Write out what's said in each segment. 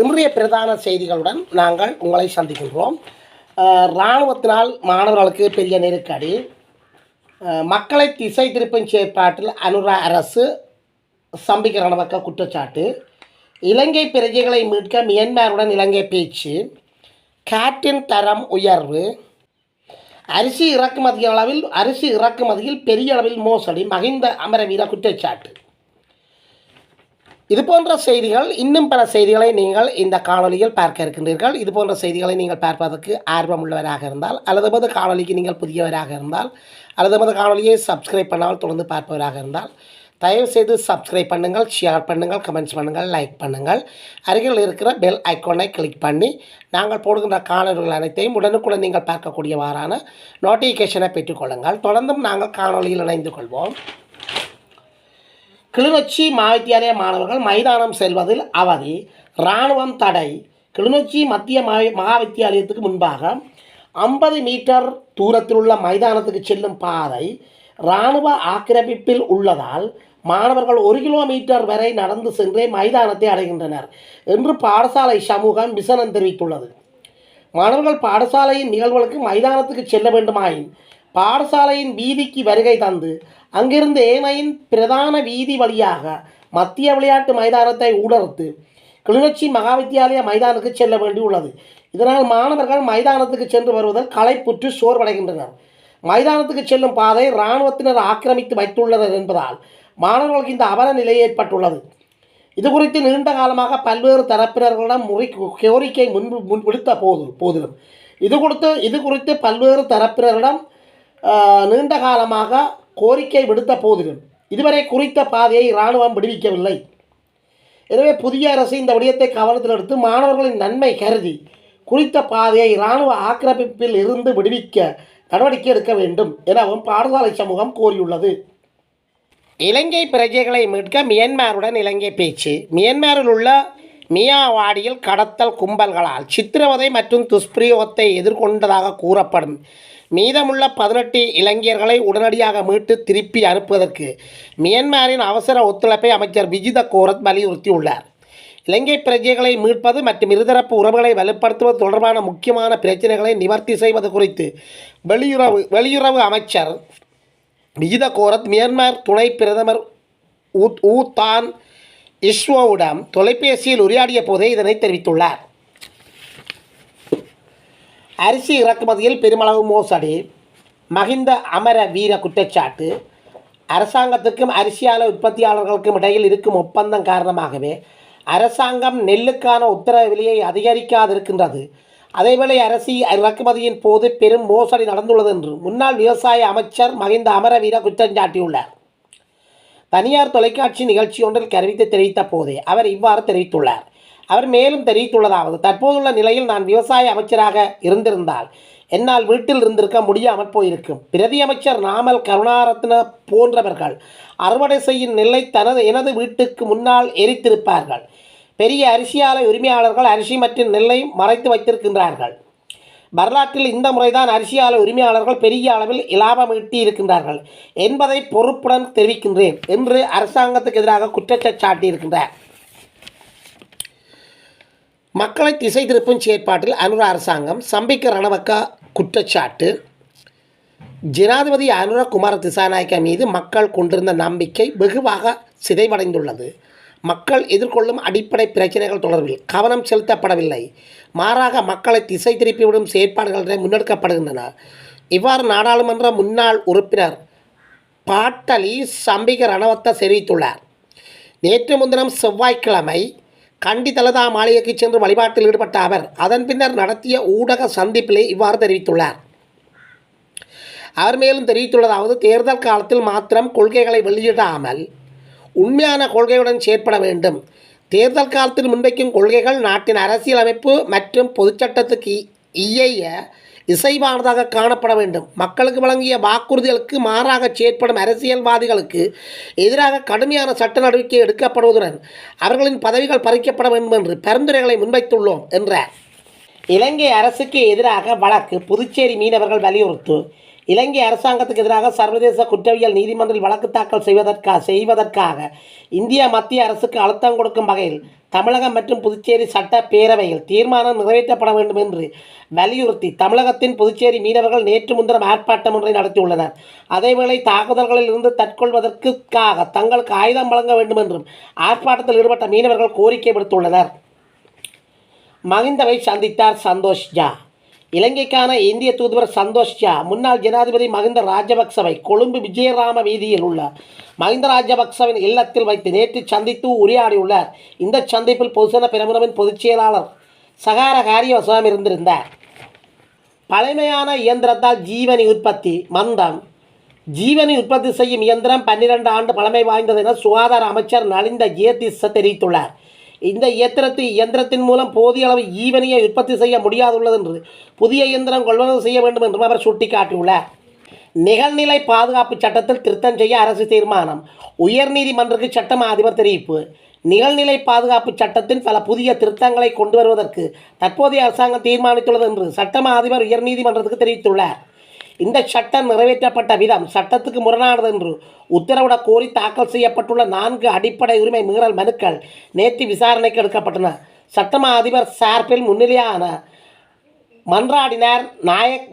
இன்றைய பிரதான செய்திகளுடன் நாங்கள் உங்களை சந்திக்கின்றோம். இராணுவத்தினால் மாணவர்களுக்கு பெரிய நெருக்கடி, மக்களை திசை திருப்பும் செயற்பாட்டில் அனுரா அரசு சம்பிக்க ரணவக்க குற்றச்சாட்டு, இலங்கை பிரஜைகளை மீட்க மியன்மாருடன் இலங்கை பேச்சு, காற்றின் தரம் உயர்வு, அரிசி இறக்குமதியில் பெரிய அளவில் மோசடி, மஹிந்த அமரவீர குற்றச்சாட்டு. இது போன்ற செய்திகள், இன்னும் பல செய்திகளை நீங்கள் இந்த காணொலியில் பார்க்க இருக்கின்றீர்கள். இது போன்ற செய்திகளை நீங்கள் பார்ப்பதற்கு ஆர்வம் உள்ளவராக இருந்தால், அல்லது எமது காணொலிக்கு நீங்கள் புதியவராக இருந்தால், அல்லது எமது காணொலியை சப்ஸ்கிரைப் பண்ணால் தொடர்ந்து பார்ப்பவராக இருந்தால், தயவுசெய்து சப்ஸ்கிரைப் பண்ணுங்கள், ஷேர் பண்ணுங்கள், கமெண்ட்ஸ் பண்ணுங்கள், லைக் பண்ணுங்கள். அருகில் இருக்கிற பெல் ஐக்கானை கிளிக் பண்ணி நாங்கள் போடுகின்ற காணொலிகள் அனைத்தையும் உடனுக்குடன் நீங்கள் பார்க்கக்கூடியவாறான நோட்டிஃபிகேஷனை பெற்றுக்கொள்ளுங்கள். தொடர்ந்தும் நாங்கள் காணொலியில் இணைந்து கொள்வோம். கிளிநொச்சி மகாவித்தியாலய மாணவர்கள் மைதானம் செல்வதில் அவதி, இராணுவம் தடை. கிளிநொச்சி மத்திய மகாவித்தியாலயத்துக்கு முன்பாக 50 மீட்டர் தூரத்தில் உள்ள மைதானத்துக்கு செல்லும் பாதை இராணுவ ஆக்கிரமிப்பில் உள்ளதால் மாணவர்கள் 1 கிலோமீட்டர் வரை நடந்து சென்றே மைதானத்தை அடைகின்றனர் என்று பாடசாலை சமூகம் விசனம் தெரிவித்துள்ளது. மாணவர்கள் பாடசாலையின் நிகழ்வுகளுக்கு மைதானத்துக்கு செல்ல வேண்டுமாயின் பாடசாலையின் வீதிக்கு வருகை தந்து அங்கிருந்து ஏனையின் பிரதான வீதி வழியாக மத்திய விளையாட்டு மைதானத்தை ஊடறுத்து கிளிநொச்சி மகாவித்தியாலய மைதானத்துக்கு செல்ல வேண்டியுள்ளது. இதனால் மாணவர்கள் மைதானத்துக்கு சென்று வருவதில் களைப்புற்று சோர்வடைகின்றனர். மைதானத்துக்கு செல்லும் பாதை இராணுவத்தினர் ஆக்கிரமித்து வைத்துள்ளனர் என்பதால் மாணவர்களுக்கு இந்த அவல நிலை ஏற்பட்டுள்ளது. இது குறித்து நீண்ட காலமாக பல்வேறு தரப்பினர்களிடம் கோரிக்கை விடுத்த போதிலும் இது குறித்து பல்வேறு தரப்பினரிடம் நீண்ட காலமாக கோரிக்கை விடுத்த போதிலும் இதுவரை குறித்த பாதையை இராணுவம் விடுவிக்கவில்லை. எனவே புதிய அரசு இந்த விடயத்தை கவனத்தில் எடுத்து மாணவர்களின் நன்மை கருதி குறித்த பாதையை இராணுவ ஆக்கிரமிப்பில் இருந்து விடுவிக்க நடவடிக்கை எடுக்க வேண்டும் எனவும் பாடசாலை சமூகம் கோரியுள்ளது. இலங்கை பிரஜைகளை மீட்க மியன்மாருடன் இலங்கை பேச்சு. மியன்மாரில் உள்ள மியாவாடியில் கடத்தல் கும்பல்களால் சித்திரவதை மற்றும் துஷ்பிரயோகத்தை எதிர்கொண்டதாக கூறப்படும் மீதமுள்ள 18 இளைஞர்களை உடனடியாக மீட்டு திருப்பி அனுப்புவதற்கு மியன்மாரின் அவசர ஒத்துழைப்பை அமைச்சர் விஜித கோரத் வலியுறுத்தியுள்ளார். இலங்கை பிரஜைகளை மீட்பது மற்றும் இருதரப்பு உறவுகளை வலுப்படுத்துவது தொடர்பான முக்கியமான பிரச்சனைகளை நிவர்த்தி செய்வது குறித்து வெளியுறவு அமைச்சர் விஜித கோரத் மியன்மார் துணை பிரதமர் ஊ தான் இஸ்வோவிடம் தொலைபேசியில் உரையாடிய போதே இதனை தெரிவித்துள்ளார். அரிசி இறக்குமதியில் பெருமளவு மோசடி, மஹிந்த அமர வீர குற்றச்சாட்டு. அரசாங்கத்திற்கும் அரிசி ஆலை உற்பத்தியாளர்களுக்கும் இடையில் இருக்கும் ஒப்பந்தம் காரணமாகவே அரசாங்கம் நெல்லுக்கான உத்தரவு விலையை அதிகரிக்காதிருக்கின்றது. அதேவேளை அரிசி இறக்குமதியின் போது பெரும் மோசடி நடந்துள்ளது என்று முன்னாள் விவசாய அமைச்சர் மஹிந்த அமரவீர குற்றம் சாட்டியுள்ளார். தனியார் தொலைக்காட்சி நிகழ்ச்சி ஒன்றில் தெரிவித்த போதே அவர் இவ்வாறு தெரிவித்துள்ளார். அவர் மேலும் தெரிவித்துள்ளதாவது: தற்போதுள்ள நிலையில் நான் விவசாய அமைச்சராக இருந்திருந்தால் என்னால் வீட்டில் இருந்திருக்க முடியாமல் போயிருக்கும். பிரதி அமைச்சர் நாமல் கருணாரத்ன போன்றவர்கள் அறுவடை செய்யும் நெல்லை எனது வீட்டுக்கு முன்னால் எரித்திருப்பார்கள். பெரிய அரிசி ஆலை உரிமையாளர்கள் அரிசி மற்றும் நெல்லை மறைத்து வைத்திருக்கின்றார்கள். வரலாற்றில் இந்த முறைதான் அரிசி ஆலை உரிமையாளர்கள் பெரிய அளவில் இலாபம் ஈட்டி இருக்கின்றார்கள் என்பதை பொறுப்புடன் தெரிவிக்கின்றேன் என்று அரசாங்கத்துக்கு எதிராக குற்றச்சாட்டு சாட்டியிருக்கின்றார். மக்களை திசை திருப்பும் செயற்பாட்டில் அனுர அரசாங்கம் சம்பிக்க ரணவக்க குற்றச்சாட்டு. ஜனாதிபதி அனுர குமார திசாநாயக்க மீது மக்கள் கொண்டிருந்த நம்பிக்கை வெகுவாக சிதைவடைந்துள்ளது. மக்கள் எதிர்கொள்ளும் அடிப்படை பிரச்சனைகள் தொடர்பில் கவனம் செலுத்தப்படவில்லை. மாறாக மக்களை திசை திருப்பிவிடும் செயற்பாடுகள் முன்னெடுக்கப்படுகின்றன. இவ்வாறு நாடாளுமன்ற முன்னாள் உறுப்பினர் பாட்டலி சம்பிக்க ரணவத்த தெரிவித்துள்ளார். நேற்று முன்தினம் செவ்வாய்க்கிழமை கண்டி தலதா மாளிகைக்கு சென்று வழிபாட்டில் ஈடுபட்ட அவர் அதன் பின்னர் நடத்திய ஊடக சந்திப்பிலே இவ்வாறு தெரிவித்துள்ளார். அவர் மேலும் தெரிவித்துள்ளதாவது: தேர்தல் காலத்தில் மாத்திரம் கொள்கைகளை வெளியிடாமல் உண்மையான கொள்கையுடன் செயற்பட வேண்டும். தேர்தல் காலத்தில் முன்வைக்கும் கொள்கைகள் நாட்டின் அரசியலமைப்பு மற்றும் பொதுச்சட்டத்துக்கு இசைவானதாக காணப்பட வேண்டும். மக்களுக்கு வழங்கிய வாக்குறுதிகளுக்கு மாறாக செயற்படும் அரசியல்வாதிகளுக்கு எதிராக கடுமையான சட்ட நடவடிக்கை எடுக்கப்படுவதுடன் அவர்களின் பதவிகள் பறிக்கப்பட வேண்டும் என்று பரிந்துரைகளை முன்வைத்துள்ளோம் என்றார். இலங்கை அரசுக்கு எதிராக வழக்கு புதுச்சேரி மீனவர்கள் வலியுறுத்து. இலங்கை அரசாங்கத்துக்கு எதிராக சர்வதேச குற்றவியல் நீதிமன்றில் வழக்கு தாக்கல் செய்வதற்காக இந்திய மத்திய அரசுக்கு அழுத்தம் கொடுக்கும் வகையில் தமிழகம் மற்றும் புதுச்சேரி சட்ட பேரவையில் தீர்மானம் நிறைவேற்றப்பட வேண்டும் என்று வலியுறுத்தி தமிழகத்தின் புதுச்சேரி மீனவர்கள் நேற்று முன்தினம் ஆர்ப்பாட்டம் ஒன்றை நடத்தியுள்ளனர். அதேவேளை தாக்குதல்களில் இருந்து தற்கொள்வதற்காக தங்களுக்கு ஆயுதம் வழங்க வேண்டும் என்றும் ஆர்ப்பாட்டத்தில் ஈடுபட்ட மீனவர்கள் கோரிக்கை விடுத்துள்ளனர். மகிந்தவை சந்தித்தார் சந்தோஷ் ஜா. இலங்கைக்கான இந்திய தூதுவர் சந்தோஷ் ஜா முன்னாள் ஜனாதிபதி மகிந்த ராஜபக்சவை கொழும்பு விஜயராம வீதியில் உள்ள மகிந்த ராஜபக்சவின் இல்லத்தில் வைத்து நேற்று சந்தித்து உரையாடியுள்ளார். இந்த சந்திப்பில் பொதுசன பெரமுனவின் பொதுச் செயலாளர் சகார காரியவசம் இருந்திருந்தார். பழமையான இயந்திரத்தால் ஜீவனி உற்பத்தி மந்தம். ஜீவனி உற்பத்தி செய்யும் இயந்திரம் 12 ஆண்டு பழமை வாய்ந்தது என சுகாதார அமைச்சர் நலிந்த ஜேதிஸ தெரிவித்துள்ளார். இந்த இயந்திரத்தின் மூலம் போதிய அளவு ஈவனியை உற்பத்தி செய்ய முடியாதுள்ளது என்று புதிய இயந்திரம் கொள்வனவு செய்ய வேண்டும் என்றும் அவர் சுட்டிக்காட்டியுள்ளார். நிகழ்நிலை பாதுகாப்பு சட்டத்தில் திருத்தம் செய்ய அரசு தீர்மானம். உயர்நீதிமன்றத்துக்கு சட்டமா அதிபர் தெரிவிப்பு. நிகழ்நிலை பாதுகாப்பு சட்டத்தின் பல புதிய திருத்தங்களை கொண்டு வருவதற்கு தற்போதைய அரசாங்கம் தீர்மானித்துள்ளது என்று சட்டமா அதிபர் உயர்நீதிமன்றத்துக்கு தெரிவித்துள்ளார். இந்த சட்டம் நிறைவேற்றப்பட்ட விதம் சட்டத்துக்கு முரணானது என்று உத்தரவிடக் கோரி தாக்கல் செய்யப்பட்டுள்ள 4 அடிப்படை உரிமை மீறல் மனுக்கள் நேற்று விசாரணைக்கு எடுக்கப்பட்டன. சட்டமா அதிபர் சார்பில் முன்னிலையான மன்றாடினார் நாயக்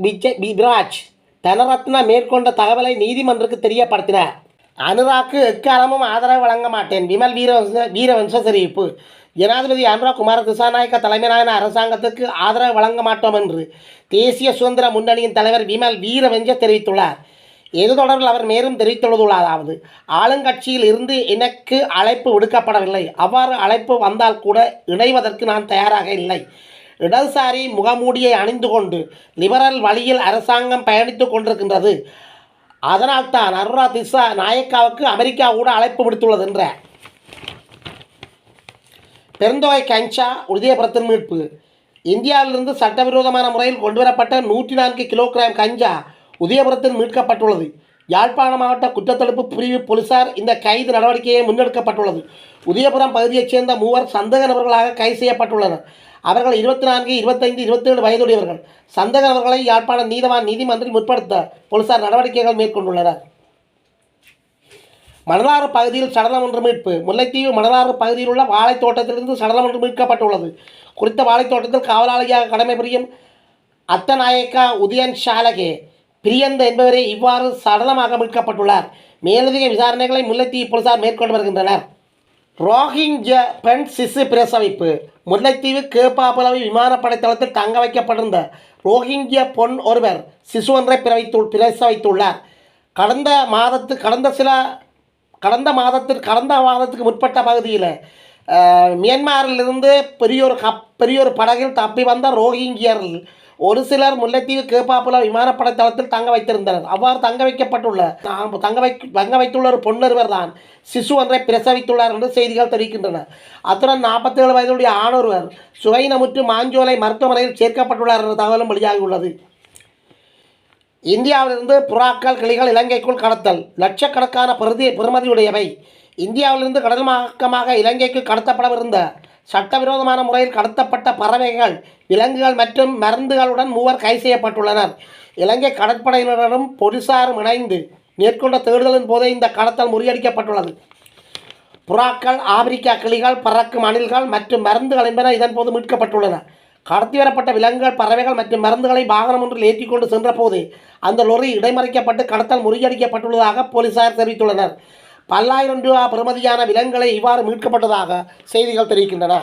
பிராஜ் தனரத்ன மேற்கொண்ட தகவலை நீதிமன்றத்துக்கு தெரியப்படுத்தினார். அனுராக்கு எக்காலமும் ஆதரவு வழங்க மாட்டேன். விமல் வீரவன்ச தெரிவிப்பு. ஜனாதிபதி அனுராக் குமார திசாநாயக்க தலைமையிலான அரசாங்கத்துக்கு ஆதரவு வழங்க மாட்டோம் என்று தேசிய சுதந்திர முன்னணியின் தலைவர் விமல் வீரவன்ச தெரிவித்துள்ளார். இது தொடர்பில் அவர் மேலும் தெரிவித்துள்ளதாவது, ஆளுங்கட்சியில் இருந்து எனக்கு அழைப்பு விடுக்கப்படவில்லை. அவ்வாறு அழைப்பு வந்தால் கூட இணைவதற்கு நான் தயாராக இல்லை. இடதுசாரி முகமூடியை அணிந்து கொண்டு லிபரல் வழியில் அரசாங்கம் பயணித்து கொண்டிருக்கின்றது. அதனால்தான் அனுரா திசா நாயக்காவுக்கு அமெரிக்கா கூட அழைப்பு விடுத்துள்ளது என்ற பெருந்தொகை கஞ்சா உதயபுரத்தின் மீட்பு. இந்தியாவிலிருந்து சட்டவிரோதமான முறையில் கொண்டுவரப்பட்ட 104 கிலோகிராம் கஞ்சா உதயபுரத்தில் மீட்கப்பட்டுள்ளது. யாழ்ப்பாண மாவட்ட குற்றத்தடுப்பு பிரிவு போலீசார் இந்த கைது நடவடிக்கையை முன்னெடுக்கப்பட்டுள்ளது. உதயபுரம் பகுதியைச் சேர்ந்த 3 சந்தேக நபர்களாக கைது செய்யப்பட்டுள்ளனர். அவர்கள் 24, 25, 27 வயதுடையவர்கள். சந்தேக நபர்களை யாழ்ப்பாணம் நீதவான் நீதிமன்றில் முற்படுத்த போலீசார் நடவடிக்கைகள் மேற்கொண்டுள்ளனர். மணலாறு பகுதியில் சடலம் ஒன்று மீட்பு. முல்லைத்தீவு மணலாறு பகுதியில் உள்ள வாழைத்தோட்டத்திலிருந்து சடலம் ஒன்று மீட்கப்பட்டுள்ளது. குறித்த வாழைத்தோட்டத்தில் காவலாளியாக கடமை புரியும் அத்தநாயக்கா உதயன் ஷாலகே பிரியந்த என்பவரே இவ்வாறு சடலமாக மீட்கப்பட்டுள்ளார். மேலதிக விசாரணைகளை முல்லைத்தீவு போலீசார் மேற்கொண்டு வருகின்றனர். ரோஹிங்யா பெண் சிசு பிரசவிப்பு. முல்லைத்தீவு கேப்பாப்புலவி விமானப்படை தளத்தில் தங்க வைக்கப்பட்டிருந்த ரோஹிங்கிய பொன் ஒருவர் சிசு ஒன்றை பிரசவித்துள்ளார். கடந்த மாதத்துக்கு முற்பட்ட பகுதியில் மியான்மரிலிருந்து பெரியோரு படகில் தப்பி வந்த ரோஹிங்கியர்கள் ஒரு சிலர் முல்லைத்தீவு கேப்பாப்புல விமானப்படை தளத்தில் தங்க வைத்திருந்தனர். அவ்வாறு தங்க வைத்துள்ள ஒரு பொன்னொருவர் தான் சிசு ஒன்றை பிரசவித்துள்ளார் என்று செய்திகள் தெரிவிக்கின்றன. அத்துடன் 47 வயதுடைய ஆணொருவர் சுகைனமுற்று மாஞ்சோலை மருத்துவமனையில் சேர்க்கப்பட்டுள்ளார் என்ற தகவலும் வெளியாகியுள்ளது. இந்தியாவிலிருந்து புறாக்கள் கிளிகள் இலங்கைக்குள் கடத்தல். லட்சக்கணக்கான பெறுமதியுடையவை. இந்தியாவிலிருந்து கடல் மார்க்கமாக இலங்கைக்கு கடத்தப்படவிருந்த சட்டவிரோதமான முறையில் கடத்தப்பட்ட பறவைகள், விலங்குகள் மற்றும் மருந்துகளுடன் 3 கைது செய்யப்பட்டுள்ளனர். இலங்கை கடற்படையினரும் போலீசாரும் இணைந்து மேற்கொண்ட தேடுதலின் போதே இந்த கடத்தல் முறியடிக்கப்பட்டுள்ளது. புறாக்கள், ஆப்பிரிக்கா கிளிகள், பறக்கும் அணில்கள் மற்றும் மருந்துகள் என்பன இதன்போது மீட்கப்பட்டுள்ளன. கடத்தி வரப்பட்ட விலங்குகள், பறவைகள் மற்றும் மருந்துகளை வாகனம் ஒன்றில் ஏற்றிக்கொண்டு சென்ற போது அந்த லொரி இடைமறிக்கப்பட்டு கடத்தல் முறியடிக்கப்பட்டுள்ளதாக போலீசார் தெரிவித்துள்ளனர். பல்லாயிரம் ரூபாய் பெறுமதியான விலங்குகளை இவ்வாறு மீட்கப்பட்டதாக செய்திகள் தெரிவிக்கின்றன.